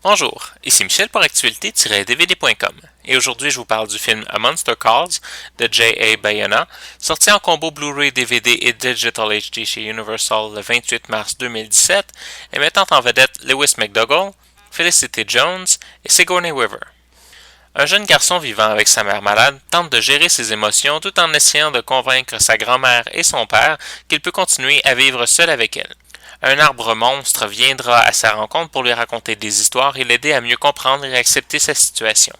Bonjour, ici Michel pour Actualité-DVD.com et aujourd'hui je vous parle du film A Monster Calls de J.A. Bayona, sorti en combo Blu-ray, DVD et Digital HD chez Universal le 28 mars 2017 et mettant en vedette Lewis McDougall, Felicity Jones et Sigourney Weaver. Un jeune garçon vivant avec sa mère malade tente de gérer ses émotions tout en essayant de convaincre sa grand-mère et son père qu'il peut continuer à vivre seul avec elle. Un arbre monstre viendra à sa rencontre pour lui raconter des histoires et l'aider à mieux comprendre et accepter sa situation.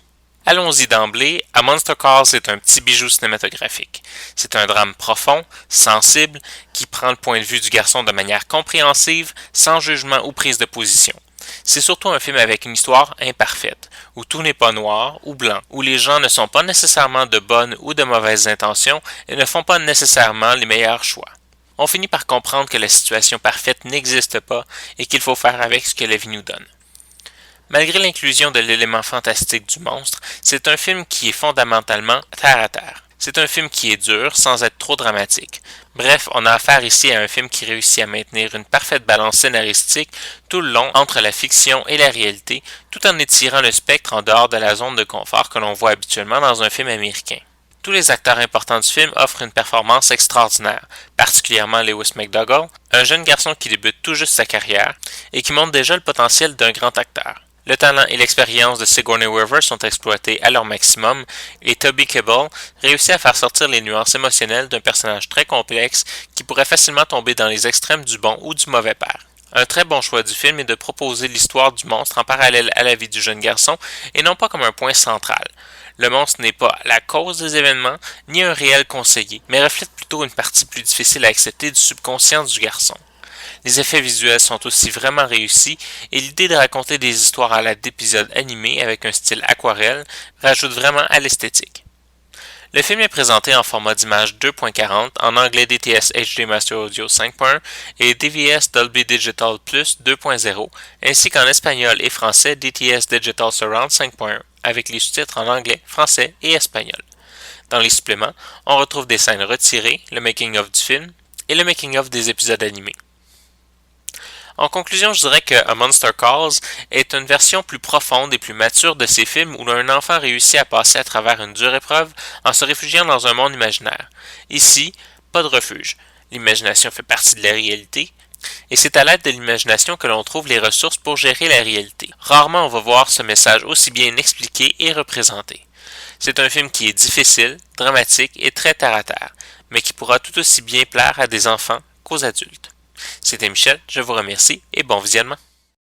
Allons-y d'emblée, A Monster Calls est un petit bijou cinématographique. C'est un drame profond, sensible, qui prend le point de vue du garçon de manière compréhensive, sans jugement ou prise de position. C'est surtout un film avec une histoire imparfaite, où tout n'est pas noir ou blanc, où les gens ne sont pas nécessairement de bonnes ou de mauvaises intentions et ne font pas nécessairement les meilleurs choix. On finit par comprendre que la situation parfaite n'existe pas et qu'il faut faire avec ce que la vie nous donne. Malgré l'inclusion de l'élément fantastique du monstre, c'est un film qui est fondamentalement terre à terre. C'est un film qui est dur sans être trop dramatique. Bref, on a affaire ici à un film qui réussit à maintenir une parfaite balance scénaristique tout le long entre la fiction et la réalité, tout en étirant le spectre en dehors de la zone de confort que l'on voit habituellement dans un film américain. Tous les acteurs importants du film offrent une performance extraordinaire, particulièrement Lewis McDougall, un jeune garçon qui débute tout juste sa carrière et qui montre déjà le potentiel d'un grand acteur. Le talent et l'expérience de Sigourney Weaver sont exploités à leur maximum et Toby Kebbell réussit à faire sortir les nuances émotionnelles d'un personnage très complexe qui pourrait facilement tomber dans les extrêmes du bon ou du mauvais père. Un très bon choix du film est de proposer l'histoire du monstre en parallèle à la vie du jeune garçon et non pas comme un point central. Le monstre n'est pas la cause des événements, ni un réel conseiller, mais reflète plutôt une partie plus difficile à accepter du subconscient du garçon. Les effets visuels sont aussi vraiment réussis et l'idée de raconter des histoires à la d'épisodes animés avec un style aquarelle rajoute vraiment à l'esthétique. Le film est présenté en format d'image 2.40 en anglais DTS HD Master Audio 5.1 et DVS Dolby Digital Plus 2.0 ainsi qu'en espagnol et français DTS Digital Surround 5.1 avec les sous-titres en anglais, français et espagnol. Dans les suppléments, on retrouve des scènes retirées, le making-of du film et le making-of des épisodes animés. En conclusion, je dirais que A Monster Calls est une version plus profonde et plus mature de ces films où un enfant réussit à passer à travers une dure épreuve en se réfugiant dans un monde imaginaire. Ici, pas de refuge. L'imagination fait partie de la réalité, et c'est à l'aide de l'imagination que l'on trouve les ressources pour gérer la réalité. Rarement on va voir ce message aussi bien expliqué et représenté. C'est un film qui est difficile, dramatique et très terre-à-terre, mais qui pourra tout aussi bien plaire à des enfants qu'aux adultes. C'était Michel, je vous remercie et bon visionnement.